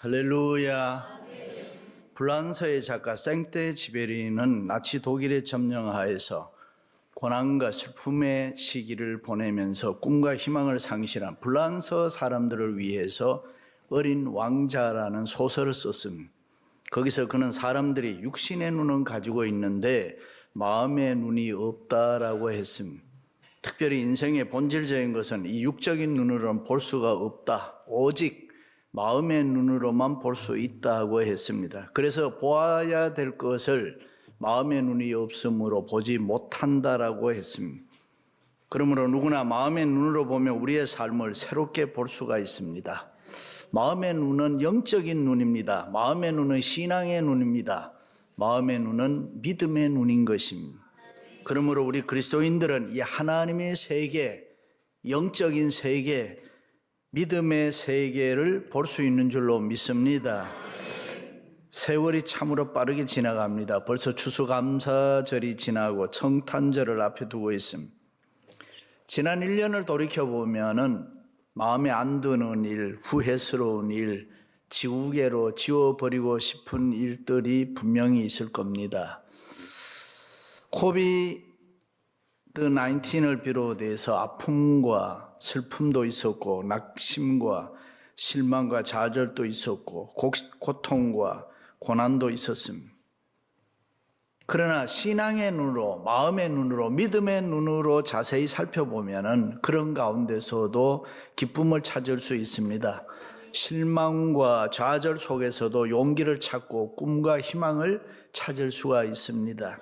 할렐루야. 불란서의 작가 생떼지베리는 나치 독일의 점령하에서 고난과 슬픔의 시기를 보내면서 꿈과 희망을 상실한 불란서 사람들을 위해서 어린 왕자라는 소설을 썼습니다. 거기서 그는 사람들이 육신의 눈은 가지고 있는데 마음의 눈이 없다라고 했습니다. 특별히 인생의 본질적인 것은 이 육적인 눈으로는 볼 수가 없다. 오직 마음의 눈으로만 볼 수 있다고 했습니다. 그래서 보아야 될 것을 마음의 눈이 없으므로 보지 못한다라고 했습니다. 그러므로 누구나 마음의 눈으로 보면 우리의 삶을 새롭게 볼 수가 있습니다. 마음의 눈은 영적인 눈입니다. 마음의 눈은 신앙의 눈입니다. 마음의 눈은 믿음의 눈인 것입니다. 그러므로 우리 그리스도인들은 이 하나님의 세계, 영적인 세계, 믿음의 세계를 볼 수 있는 줄로 믿습니다. 세월이 참으로 빠르게 지나갑니다. 벌써 추수감사절이 지나고 성탄절을 앞에 두고 있습니다. 지난 1년을 돌이켜보면은 마음에 안 드는 일, 후회스러운 일, 지우개로 지워버리고 싶은 일들이 분명히 있을 겁니다. 코비드-19을 비롯해서 아픔과 슬픔도 있었고 낙심과 실망과 좌절도 있었고 고통과 고난도 있었습니다. 그러나 신앙의 눈으로, 마음의 눈으로, 믿음의 눈으로 자세히 살펴보면은 그런 가운데서도 기쁨을 찾을 수 있습니다. 실망과 좌절 속에서도 용기를 찾고 꿈과 희망을 찾을 수가 있습니다.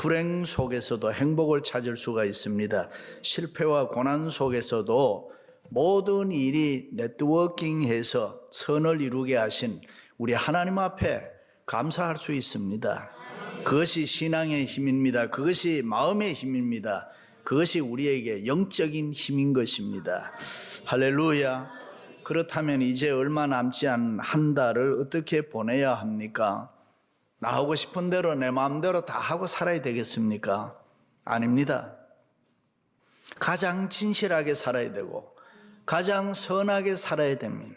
불행 속에서도 행복을 찾을 수가 있습니다. 실패와 고난 속에서도 모든 일이 네트워킹해서 선을 이루게 하신 우리 하나님 앞에 감사할 수 있습니다. 그것이 신앙의 힘입니다. 그것이 마음의 힘입니다. 그것이 우리에게 영적인 힘인 것입니다. 할렐루야. 그렇다면 이제 얼마 남지 않은 한 달을 어떻게 보내야 합니까? 나 하고 싶은 대로 내 마음대로 다 하고 살아야 되겠습니까? 아닙니다. 가장 진실하게 살아야 되고 가장 선하게 살아야 됩니다.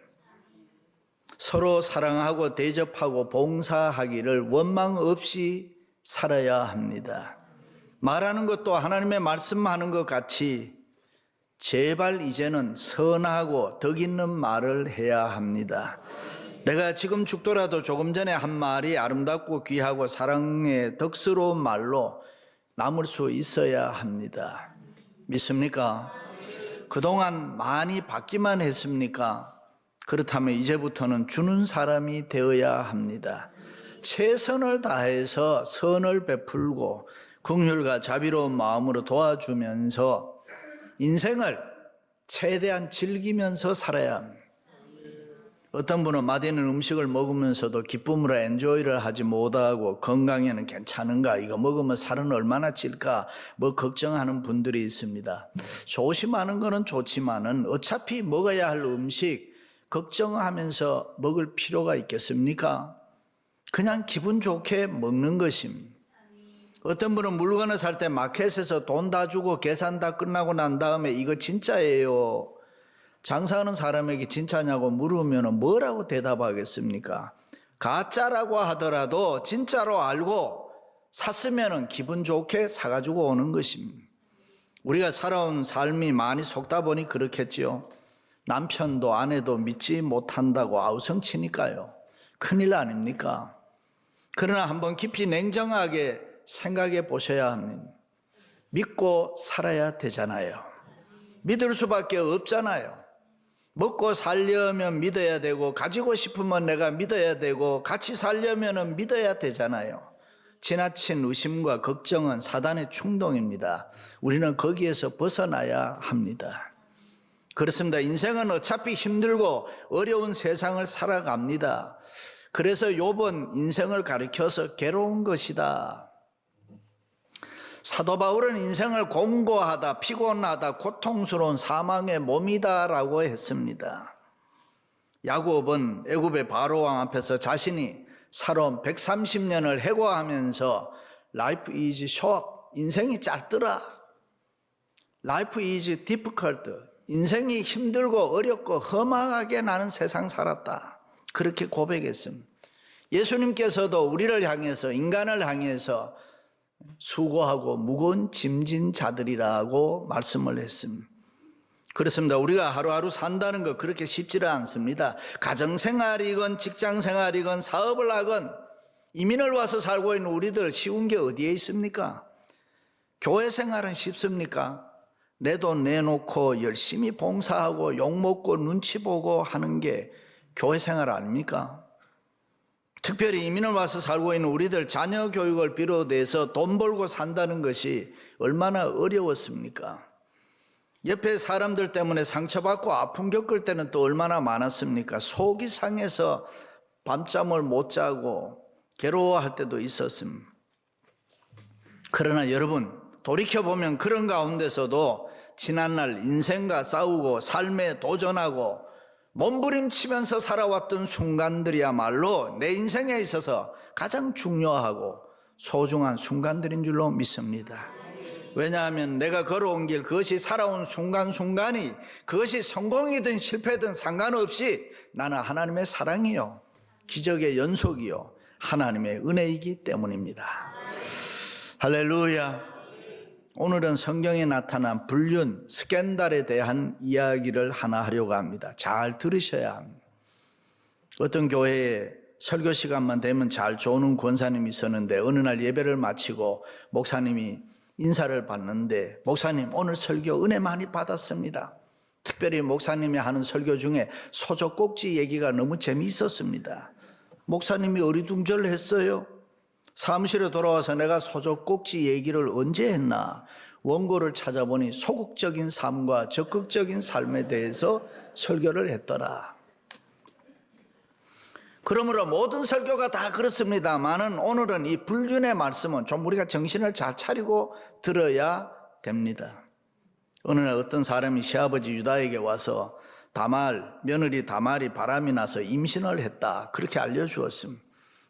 서로 사랑하고 대접하고 봉사하기를 원망 없이 살아야 합니다. 말하는 것도 하나님의 말씀하는 것 같이 제발 이제는 선하고 덕 있는 말을 해야 합니다. 내가 지금 죽더라도 조금 전에 한 말이 아름답고 귀하고 사랑의 덕스러운 말로 남을 수 있어야 합니다. 믿습니까? 그동안 많이 받기만 했습니까? 그렇다면 이제부터는 주는 사람이 되어야 합니다. 최선을 다해서 선을 베풀고 긍휼과 자비로운 마음으로 도와주면서 인생을 최대한 즐기면서 살아야 합니다. 어떤 분은 맛있는 음식을 먹으면서도 기쁨으로 엔조이를 하지 못하고 건강에는 괜찮은가, 이거 먹으면 살은 얼마나 찔까 뭐 걱정하는 분들이 있습니다. 조심하는 거는 좋지만은 어차피 먹어야 할 음식 걱정하면서 먹을 필요가 있겠습니까? 그냥 기분 좋게 먹는 것입니다. 어떤 분은 물건을 살 때 마켓에서 돈 다 주고 계산 다 끝나고 난 다음에 이거 진짜예요, 장사하는 사람에게 진짜냐고 물으면 뭐라고 대답하겠습니까? 가짜라고 하더라도 진짜로 알고 샀으면 기분 좋게 사가지고 오는 것입니다. 우리가 살아온 삶이 많이 속다 보니 그렇겠지요. 남편도 아내도 믿지 못한다고 아우성치니까요. 큰일 아닙니까? 그러나 한번 깊이 냉정하게 생각해 보셔야 합니다. 믿고 살아야 되잖아요. 믿을 수밖에 없잖아요. 먹고 살려면 믿어야 되고 가지고 싶으면 내가 믿어야 되고 같이 살려면 믿어야 되잖아요. 지나친 의심과 걱정은 사단의 충동입니다. 우리는 거기에서 벗어나야 합니다. 그렇습니다. 인생은 어차피 힘들고 어려운 세상을 살아갑니다. 그래서 욥은 인생을 가리켜서 괴로운 것이다. 사도 바울은 인생을 공고하다, 피곤하다, 고통스러운 사망의 몸이다라고 했습니다. 야곱은 애굽의 바로왕 앞에서 자신이 살아온 130년을 해고하면서 Life is short, 인생이 짧더라. Life is difficult, 인생이 힘들고 어렵고 험하게 나는 세상 살았다. 그렇게 고백했습니다. 예수님께서도 우리를 향해서, 인간을 향해서 수고하고 무거운 짐진 자들이라고 말씀을 했습니다. 그렇습니다. 우리가 하루하루 산다는 거 그렇게 쉽지는 않습니다. 가정생활이건 직장생활이건 사업을 하건 이민을 와서 살고 있는 우리들 쉬운 게 어디에 있습니까? 교회 생활은 쉽습니까? 내 돈 내놓고 열심히 봉사하고 욕먹고 눈치 보고 하는 게 교회 생활 아닙니까? 특별히 이민을 와서 살고 있는 우리들 자녀 교육을 비롯해서 돈 벌고 산다는 것이 얼마나 어려웠습니까? 옆에 사람들 때문에 상처받고 아픔 겪을 때는 또 얼마나 많았습니까? 속이 상해서 밤잠을 못 자고 괴로워할 때도 있었습니다. 그러나 여러분, 돌이켜보면 그런 가운데서도 지난날 인생과 싸우고 삶에 도전하고 몸부림치면서 살아왔던 순간들이야말로 내 인생에 있어서 가장 중요하고 소중한 순간들인 줄로 믿습니다. 왜냐하면 내가 걸어온 길, 그것이 살아온 순간순간이 그것이 성공이든 실패든 상관없이 나는 하나님의 사랑이요, 기적의 연속이요, 하나님의 은혜이기 때문입니다. 할렐루야. 오늘은 성경에 나타난 불륜, 스캔들에 대한 이야기를 하나 하려고 합니다. 잘 들으셔야 합니다. 어떤 교회에 설교 시간만 되면 잘 좋은 권사님이 있었는데 어느 날 예배를 마치고 목사님이 인사를 받는데, 목사님 오늘 설교 은혜 많이 받았습니다. 특별히 목사님이 하는 설교 중에 소젖꼭지 얘기가 너무 재미있었습니다. 목사님이 어리둥절했어요. 사무실에 돌아와서 내가 소젖꼭지 얘기를 언제 했나 원고를 찾아보니 소극적인 삶과 적극적인 삶에 대해서 설교를 했더라. 그러므로 모든 설교가 다 그렇습니다만은 오늘은 이 불륜의 말씀은 좀 우리가 정신을 잘 차리고 들어야 됩니다. 어느 날 어떤 사람이 시아버지 유다에게 와서 며느리 다말이 바람이 나서 임신을 했다, 그렇게 알려주었습니다.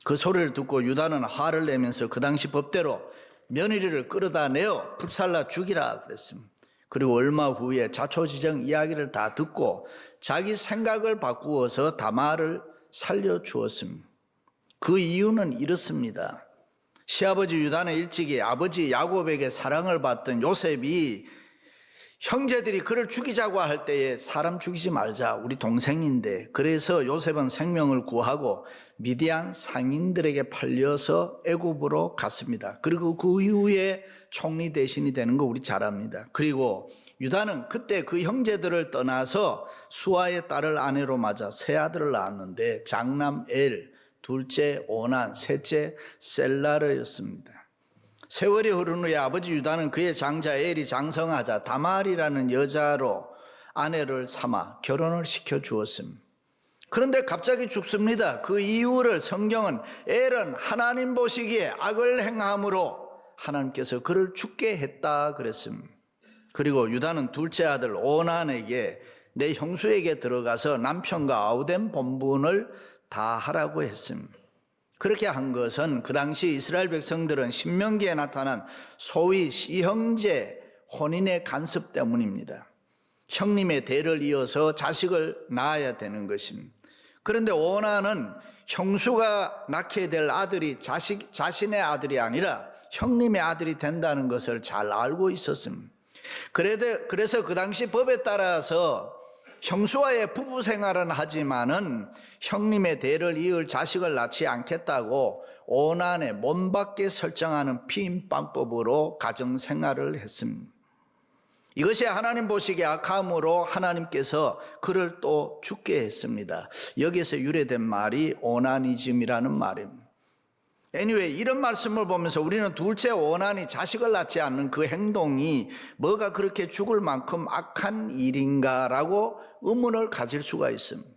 그 소리를 듣고 유다는 화를 내면서 그 당시 법대로 며느리를 끌어다 내어 불살라 죽이라 그랬습니다. 그리고 얼마 후에 자초지정 이야기를 다 듣고 자기 생각을 바꾸어서 다말을 살려주었습니다. 그 이유는 이렇습니다. 시아버지 유다는 일찍이 아버지 야곱에게 사랑을 받던 요셉이 형제들이 그를 죽이자고 할 때에 사람 죽이지 말자, 우리 동생인데, 그래서 요셉은 생명을 구하고 미디안 상인들에게 팔려서 애굽으로 갔습니다. 그리고 그 이후에 총리 대신이 되는 거 우리 잘 압니다. 그리고 유다는 그때 그 형제들을 떠나서 수아의 딸을 아내로 맞아 세 아들을 낳았는데 장남 엘, 둘째 오난, 셋째 셀라르였습니다. 세월이 흐른 후에 아버지 유다는 그의 장자 엘이 장성하자 다말이라는 여자로 아내를 삼아 결혼을 시켜주었습니다. 그런데 갑자기 죽습니다. 그 이유를 성경은 엘은 하나님 보시기에 악을 행함으로 하나님께서 그를 죽게 했다 그랬습니다. 그리고 유다는 둘째 아들 오난에게 내 형수에게 들어가서 남편과 아우된 본분을 다 하라고 했습니다. 그렇게 한 것은 그 당시 이스라엘 백성들은 신명기에 나타난 소위 시형제 혼인의 간섭 때문입니다. 형님의 대를 이어서 자식을 낳아야 되는 것입니다. 그런데 오난은 형수가 낳게 될 아들이 자신의 아들이 아니라 형님의 아들이 된다는 것을 잘 알고 있었습니다. 그래서 그 당시 법에 따라서 형수와의 부부 생활은 하지만은 형님의 대를 이을 자식을 낳지 않겠다고 오난의 몸 밖에 설정하는 피임방법으로 가정 생활을 했습니다. 이것이 하나님 보시기에 악함으로 하나님께서 그를 또 죽게 했습니다. 여기서 유래된 말이 오나니즘이라는 말입니다. anyway, 이런 말씀을 보면서 우리는 둘째 오난이 자식을 낳지 않는 그 행동이 뭐가 그렇게 죽을 만큼 악한 일인가라고 의문을 가질 수가 있습니다.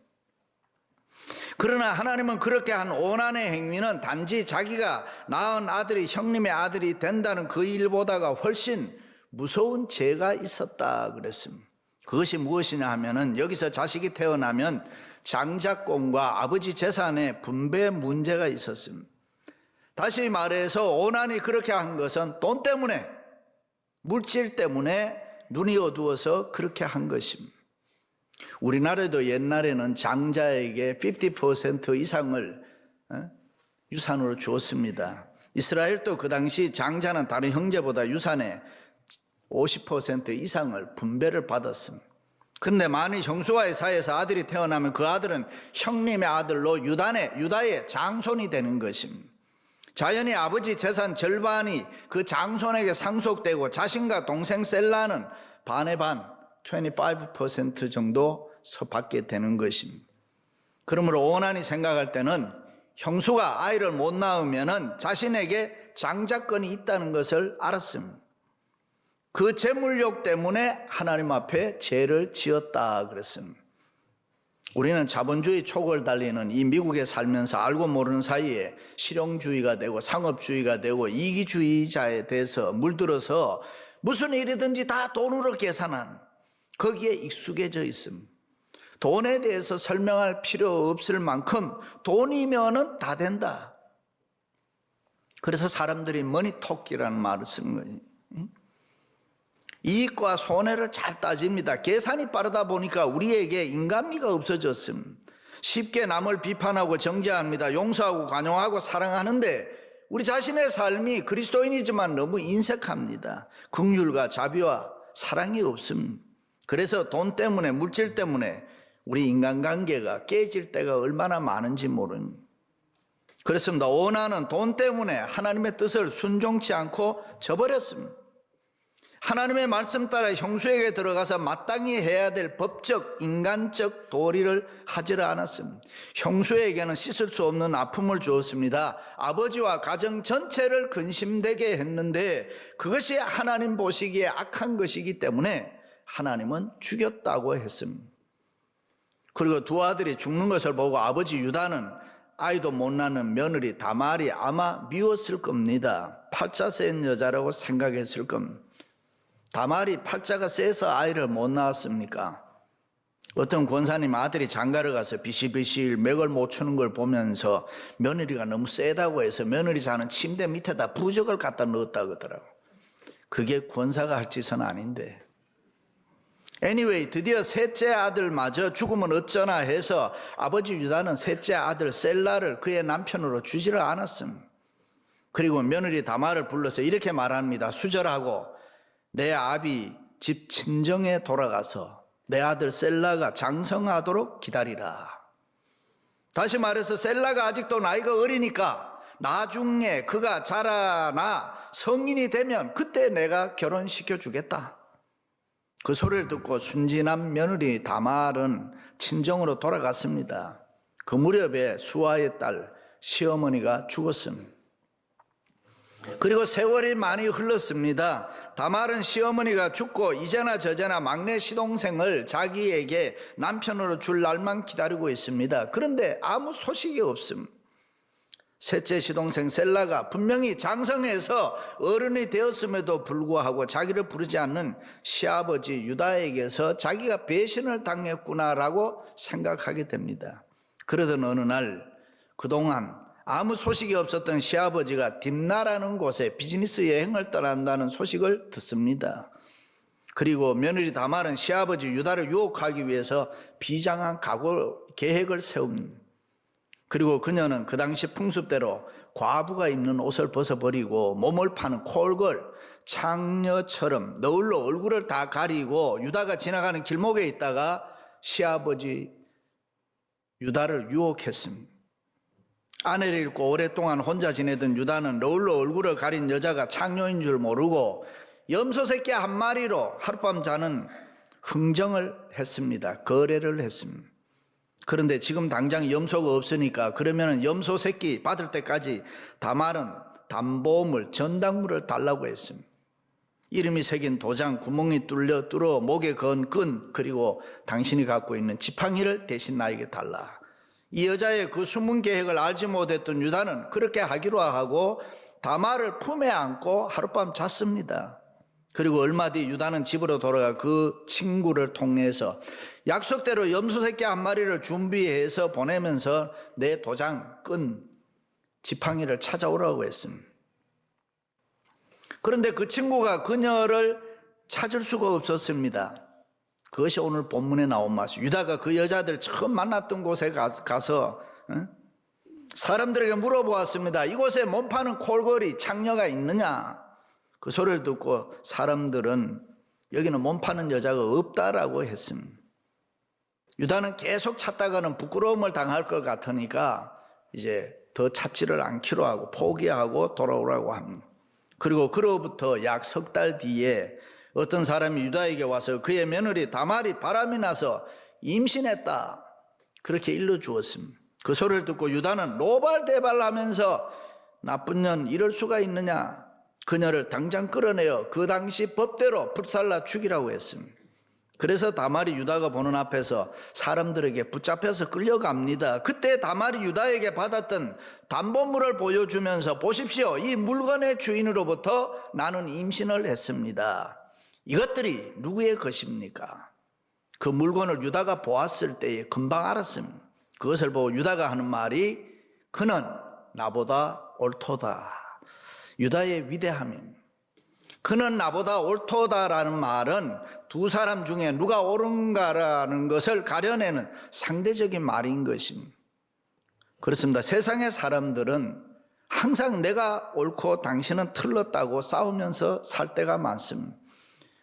그러나 하나님은 그렇게 한 오난의 행위는 단지 자기가 낳은 아들이 형님의 아들이 된다는 그 일보다가 훨씬 무서운 죄가 있었다 그랬습니다. 그것이 무엇이냐 하면은 여기서 자식이 태어나면 장자권과 아버지 재산의 분배 문제가 있었습니다. 다시 말해서 오난이 그렇게 한 것은 돈 때문에, 물질 때문에 눈이 어두워서 그렇게 한 것입니다. 우리나라도 옛날에는 장자에게 50% 이상을 유산으로 주었습니다. 이스라엘도 그 당시 장자는 다른 형제보다 유산의 50% 이상을 분배를 받았습니다. 그런데 만일 형수와의 사이에서 아들이 태어나면 그 아들은 형님의 아들로 유다의 장손이 되는 것입니다. 자연히 아버지 재산 절반이 그 장손에게 상속되고 자신과 동생 셀라는 반의 반 25% 정도 받게 되는 것입니다. 그러므로 오난이 생각할 때는 형수가 아이를 못 낳으면 자신에게 장자권이 있다는 것을 알았습니다. 그 재물욕 때문에 하나님 앞에 죄를 지었다 그랬습니다. 우리는 자본주의 촉을 달리는 이 미국에 살면서 알고 모르는 사이에 실용주의가 되고 상업주의가 되고 이기주의자에 대해서 물들어서 무슨 일이든지 다 돈으로 계산하는, 거기에 익숙해져 있습니다. 돈에 대해서 설명할 필요 없을 만큼 돈이면은 다 된다. 그래서 사람들이 머니토끼라는 말을 쓰는 거예요. 이익과 손해를 잘 따집니다. 계산이 빠르다 보니까 우리에게 인간미가 없어졌습니다. 쉽게 남을 비판하고 정죄합니다. 용서하고 관용하고 사랑하는데 우리 자신의 삶이 그리스도인이지만 너무 인색합니다. 긍휼과 자비와 사랑이 없습니다. 그래서 돈 때문에, 물질 때문에 우리 인간관계가 깨질 때가 얼마나 많은지 모릅니다. 그렇습니다. 오난은 돈 때문에 하나님의 뜻을 순종치 않고 저버렸습니다. 하나님의 말씀 따라 형수에게 들어가서 마땅히 해야 될 법적, 인간적 도리를 하지를 않았습니다. 형수에게는 씻을 수 없는 아픔을 주었습니다. 아버지와 가정 전체를 근심되게 했는데 그것이 하나님 보시기에 악한 것이기 때문에 하나님은 죽였다고 했습니다. 그리고 두 아들이 죽는 것을 보고 아버지 유다는 아이도 못 낳는 며느리 다말이 아마 미웠을 겁니다. 팔자 센 여자라고 생각했을 겁니다. 다말이 팔자가 세서 아이를 못 낳았습니까? 어떤 권사님 아들이 장가를 가서 비실비실 맥을 못 추는 걸 보면서 며느리가 너무 세다고 해서 며느리 자는 침대 밑에다 부적을 갖다 넣었다고 하더라고요. 그게 권사가 할 짓은 아닌데. Anyway, 드디어 셋째 아들마저 죽으면 어쩌나 해서 아버지 유다는 셋째 아들 셀라를 그의 남편으로 주지를 않았습니다. 그리고 며느리 다말을 불러서 이렇게 말합니다. 수절하고 내 아비 집 친정에 돌아가서 내 아들 셀라가 장성하도록 기다리라. 다시 말해서 셀라가 아직도 나이가 어리니까 나중에 그가 자라나 성인이 되면 그때 내가 결혼시켜 주겠다. 그 소리를 듣고 순진한 며느리 다말은 친정으로 돌아갔습니다. 그 무렵에 수아의 딸 시어머니가 죽었습니다. 그리고 세월이 많이 흘렀습니다. 다말은 시어머니가 죽고 이제나 저제나 막내 시동생을 자기에게 남편으로 줄 날만 기다리고 있습니다. 그런데 아무 소식이 없습니다. 셋째 시동생 셀라가 분명히 장성해서 어른이 되었음에도 불구하고 자기를 부르지 않는 시아버지 유다에게서 자기가 배신을 당했구나라고 생각하게 됩니다. 그러던 어느 날 그동안 아무 소식이 없었던 시아버지가 딥나라는 곳에 비즈니스 여행을 떠난다는 소식을 듣습니다. 그리고 며느리 다말은 시아버지 유다를 유혹하기 위해서 비장한 계획을 세웁니다. 그리고 그녀는 그 당시 풍습대로 과부가 입는 옷을 벗어버리고 몸을 파는 콜걸, 창녀처럼 너울로 얼굴을 다 가리고 유다가 지나가는 길목에 있다가 시아버지 유다를 유혹했습니다. 아내를 잃고 오랫동안 혼자 지내던 유다는 너울로 얼굴을 가린 여자가 창녀인 줄 모르고 염소 새끼 한 마리로 하룻밤 자는 흥정을 했습니다. 거래를 했습니다. 그런데 지금 당장 염소가 없으니까 그러면 염소 새끼 받을 때까지 다말은 담보물, 전당물을 달라고 했습니다. 이름이 새긴 도장, 구멍이 뚫어 목에 건 끈, 그리고 당신이 갖고 있는 지팡이를 대신 나에게 달라. 이 여자의 그 숨은 계획을 알지 못했던 유다는 그렇게 하기로 하고 다말을 품에 안고 하룻밤 잤습니다. 그리고 얼마 뒤 유다는 집으로 돌아가 그 친구를 통해서 약속대로 염소 새끼 한 마리를 준비해서 보내면서 내 도장, 끈, 지팡이를 찾아오라고 했습니다. 그런데 그 친구가 그녀를 찾을 수가 없었습니다. 그것이 오늘 본문에 나온 말씀. 유다가 그 여자들 처음 만났던 곳에 가서 사람들에게 물어보았습니다. 이곳에 몸 파는 콜거리, 창녀가 있느냐? 그 소리를 듣고 사람들은 여기는 몸 파는 여자가 없다라고 했습니다. 유다는 계속 찾다가는 부끄러움을 당할 것 같으니까 이제 더 찾지를 않기로 하고 포기하고 돌아오라고 합니다. 그리고 그로부터 약 석 달 뒤에 어떤 사람이 유다에게 와서 그의 며느리 다말이 바람이 나서 임신했다, 그렇게 일러주었습니다. 그 소리를 듣고 유다는 노발대발하면서 나쁜 년, 이럴 수가 있느냐, 그녀를 당장 끌어내어 그 당시 법대로 불살라 죽이라고 했습니다. 그래서 다말이 유다가 보는 앞에서 사람들에게 붙잡혀서 끌려갑니다. 그때 다말이 유다에게 받았던 담보물을 보여주면서 보십시오, 이 물건의 주인으로부터 나는 임신을 했습니다. 이것들이 누구의 것입니까? 그 물건을 유다가 보았을 때에 금방 알았습니다. 그것을 보고 유다가 하는 말이 그는 나보다 옳도다. 유다의 위대함입니다. 그는 나보다 옳도다라는 말은 두 사람 중에 누가 옳은가라는 것을 가려내는 상대적인 말인 것입니다. 그렇습니다. 세상의 사람들은 항상 내가 옳고 당신은 틀렸다고 싸우면서 살 때가 많습니다.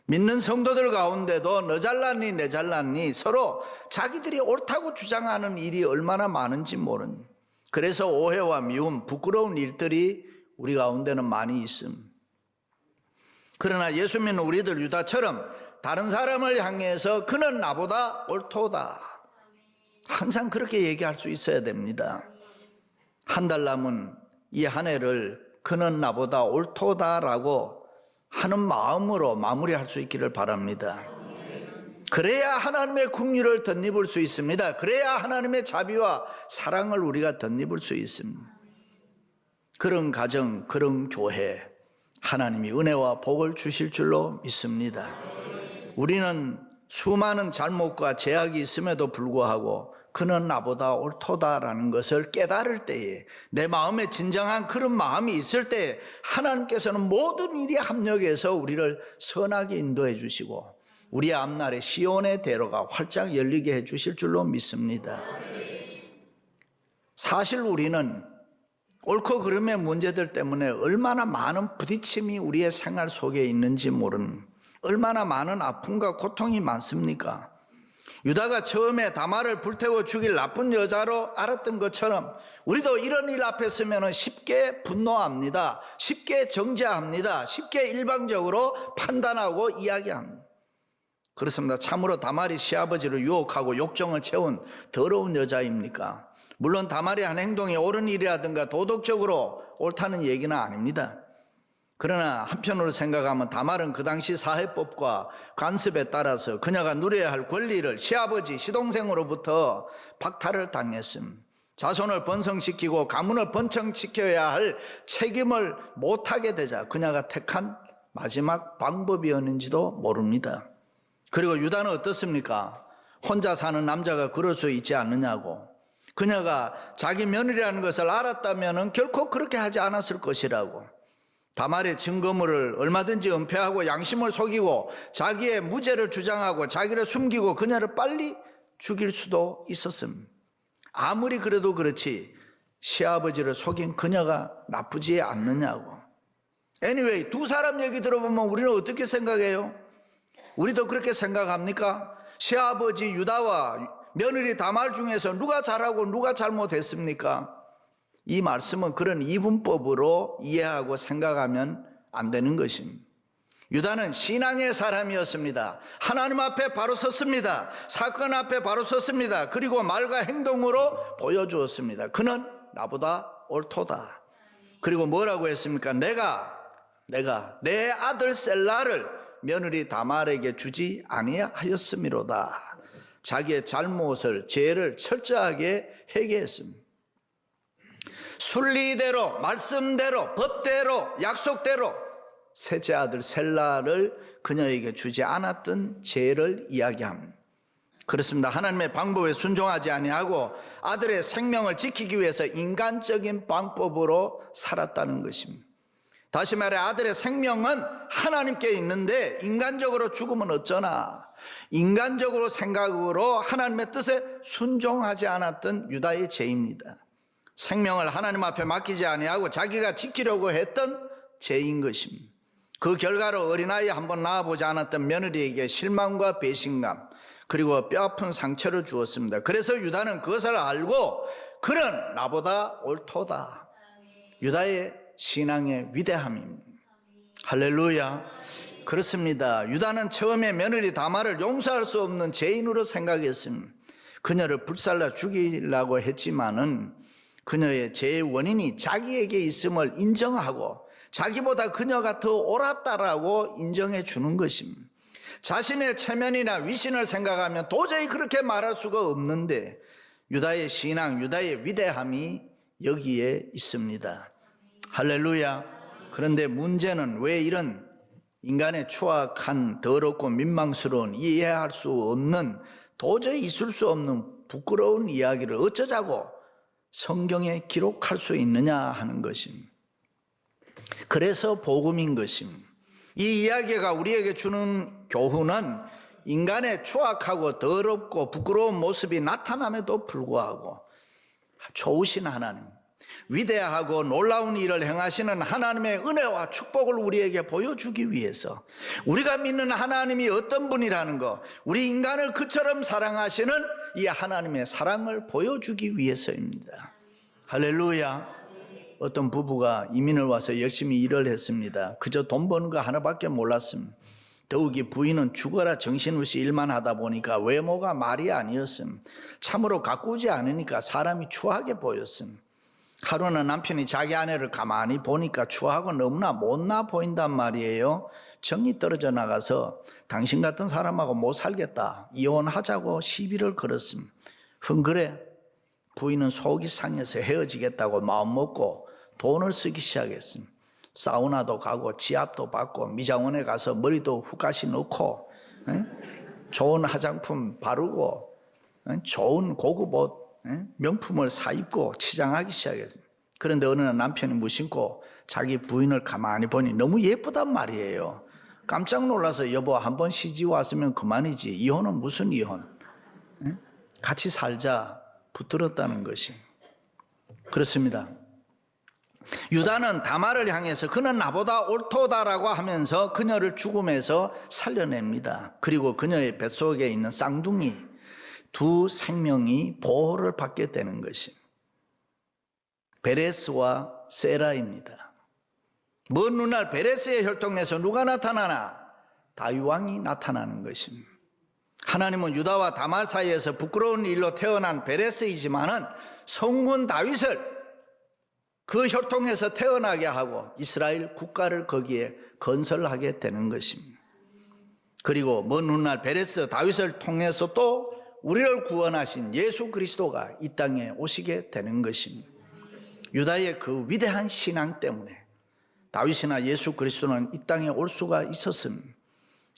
믿는 성도들 가운데도 너 잘났니 내 잘났니 서로 자기들이 옳다고 주장하는 일이 얼마나 많은지 모릅니다. 그래서 오해와 미움, 부끄러운 일들이 우리 가운데는 많이 있습니다. 그러나 예수 믿는 우리들 유다처럼 다른 사람을 향해서 그는 나보다 옳도다, 항상 그렇게 얘기할 수 있어야 됩니다. 한 달 남은 이 한 해를 그는 나보다 옳도다라고 하는 마음으로 마무리할 수 있기를 바랍니다. 그래야 하나님의 긍휼을 덧입을 수 있습니다. 그래야 하나님의 자비와 사랑을 우리가 덧입을 수 있습니다. 그런 가정, 그런 교회, 하나님이 은혜와 복을 주실 줄로 믿습니다. 우리는 수많은 잘못과 제약이 있음에도 불구하고 그는 나보다 옳도다라는 것을 깨달을 때에, 내 마음에 진정한 그런 마음이 있을 때에 하나님께서는 모든 일이 합력해서 우리를 선하게 인도해 주시고 우리의 앞날에 시온의 대로가 활짝 열리게 해 주실 줄로 믿습니다. 사실 우리는 옳고 그름의 문제들 때문에 얼마나 많은 부딪힘이 우리의 생활 속에 있는지 모르는, 얼마나 많은 아픔과 고통이 많습니까? 유다가 처음에 다말을 불태워 죽일 나쁜 여자로 알았던 것처럼 우리도 이런 일 앞에 서면 쉽게 분노합니다. 쉽게 정죄합니다. 쉽게 일방적으로 판단하고 이야기합니다. 그렇습니다. 참으로 다말이 시아버지를 유혹하고 욕정을 채운 더러운 여자입니까? 물론 다말이 한 행동이 옳은 일이라든가 도덕적으로 옳다는 얘기는 아닙니다. 그러나 한편으로 생각하면 다말은 그 당시 사회법과 관습에 따라서 그녀가 누려야 할 권리를 시아버지, 시동생으로부터 박탈을 당했음, 자손을 번성시키고 가문을 번창시켜야 할 책임을 못하게 되자 그녀가 택한 마지막 방법이었는지도 모릅니다. 그리고 유다는 어떻습니까? 혼자 사는 남자가 그럴 수 있지 않느냐고. 그녀가 자기 며느리라는 것을 알았다면 결코 그렇게 하지 않았을 것이라고. 다말의 증거물을 얼마든지 은폐하고 양심을 속이고 자기의 무죄를 주장하고 자기를 숨기고 그녀를 빨리 죽일 수도 있었습니다. 아무리 그래도 그렇지 시아버지를 속인 그녀가 나쁘지 않느냐고. Anyway, 두 사람 얘기 들어보면 우리는 어떻게 생각해요? 우리도 그렇게 생각합니까? 시아버지 유다와 며느리 다말 중에서 누가 잘하고 누가 잘못했습니까? 이 말씀은 그런 이분법으로 이해하고 생각하면 안 되는 것입니다. 유다는 신앙의 사람이었습니다. 하나님 앞에 바로 섰습니다. 사건 앞에 바로 섰습니다. 그리고 말과 행동으로 보여주었습니다. 그는 나보다 옳도다. 그리고 뭐라고 했습니까? 내가 내 아들 셀라를 며느리 다말에게 주지 아니하였음이로다. 자기의 잘못을, 죄를 철저하게 회개했습니다. 순리대로, 말씀대로, 법대로, 약속대로 셋째 아들 셀라를 그녀에게 주지 않았던 죄를 이야기합니다. 그렇습니다. 하나님의 방법에 순종하지 아니하고 아들의 생명을 지키기 위해서 인간적인 방법으로 살았다는 것입니다. 다시 말해 아들의 생명은 하나님께 있는데 인간적으로 죽으면 어쩌나, 인간적으로 생각으로 하나님의 뜻에 순종하지 않았던 유다의 죄입니다. 생명을 하나님 앞에 맡기지 아니하고 자기가 지키려고 했던 죄인 것입니다. 그 결과로 어린아이 한번 낳아보지 않았던 며느리에게 실망과 배신감 그리고 뼈아픈 상처를 주었습니다. 그래서 유다는 그것을 알고 그는 나보다 옳도다. 유다의 신앙의 위대함입니다. 할렐루야. 그렇습니다. 유다는 처음에 며느리 다말을 용서할 수 없는 죄인으로 생각했습니다. 그녀를 불살라 죽이려고 했지만은 그녀의 죄의 원인이 자기에게 있음을 인정하고 자기보다 그녀가 더 옳았다라고 인정해 주는 것입니다. 자신의 체면이나 위신을 생각하면 도저히 그렇게 말할 수가 없는데 유다의 신앙, 유다의 위대함이 여기에 있습니다. 할렐루야. 그런데 문제는 왜 이런 인간의 추악한 더럽고 민망스러운 이해할 수 없는 도저히 있을 수 없는 부끄러운 이야기를 어쩌자고 성경에 기록할 수 있느냐 하는 것입니다. 그래서 복음인 것입니다. 이 이야기가 우리에게 주는 교훈은 인간의 추악하고 더럽고 부끄러운 모습이 나타남에도 불구하고 좋으신 하나님, 위대하고 놀라운 일을 행하시는 하나님의 은혜와 축복을 우리에게 보여주기 위해서 우리가 믿는 하나님이 어떤 분이라는 것, 우리 인간을 그처럼 사랑하시는 이 하나님의 사랑을 보여주기 위해서입니다. 할렐루야. 어떤 부부가 이민을 와서 열심히 일을 했습니다. 그저 돈 버는 거 하나밖에 몰랐습니다. 더욱이 부인은 죽어라 정신없이 일만 하다 보니까 외모가 말이 아니었습니다. 참으로 가꾸지 않으니까 사람이 추하게 보였습니다. 하루는 남편이 자기 아내를 가만히 보니까 추하고 너무나 못나 보인단 말이에요. 정이 떨어져 나가서 당신 같은 사람하고 못 살겠다, 이혼하자고 시비를 걸었습니다. 흥그래 부인은 속이 상해서 헤어지겠다고 마음먹고 돈을 쓰기 시작했습니다. 사우나도 가고 지압도 받고 미장원에 가서 머리도 후가시 넣고 좋은 화장품 바르고 좋은 고급 옷 명품을 사 입고 치장하기 시작했습니다. 그런데 어느 날 남편이 무심코 자기 부인을 가만히 보니 너무 예쁘단 말이에요. 깜짝 놀라서 여보 한번 시집 왔으면 그만이지, 이혼은 무슨 이혼, 같이 살자 붙들었다는 것이. 그렇습니다. 유다는 다말을 향해서 그는 나보다 옳도다라고 하면서 그녀를 죽음에서 살려냅니다. 그리고 그녀의 뱃속에 있는 쌍둥이 두 생명이 보호를 받게 되는 것입니다. 베레스와 세라입니다. 먼 훗날 베레스의 혈통에서 누가 나타나나? 다윗왕이 나타나는 것입니다. 하나님은 유다와 다말 사이에서 부끄러운 일로 태어난 베레스이지만은 성군 다윗을 그 혈통에서 태어나게 하고 이스라엘 국가를 거기에 건설하게 되는 것입니다. 그리고 먼 훗날 베레스 다윗을 통해서 또 우리를 구원하신 예수 그리스도가 이 땅에 오시게 되는 것입니다. 유다의 그 위대한 신앙 때문에 다윗이나 예수 그리스도는 이 땅에 올 수가 있었습니다.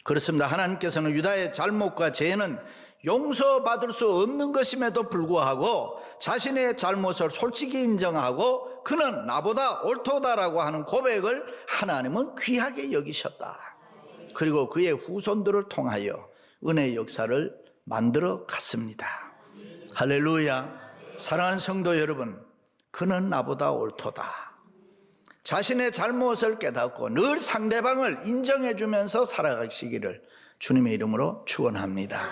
그렇습니다. 하나님께서는 유다의 잘못과 죄는 용서받을 수 없는 것임에도 불구하고 자신의 잘못을 솔직히 인정하고 그는 나보다 옳도다라고 하는 고백을 하나님은 귀하게 여기셨다. 그리고 그의 후손들을 통하여 은혜의 역사를 만들어 갔습니다. 할렐루야. 사랑하는 성도 여러분, 그는 나보다 옳도다. 자신의 잘못을 깨닫고 늘 상대방을 인정해 주면서 살아가시기를 주님의 이름으로 축원합니다.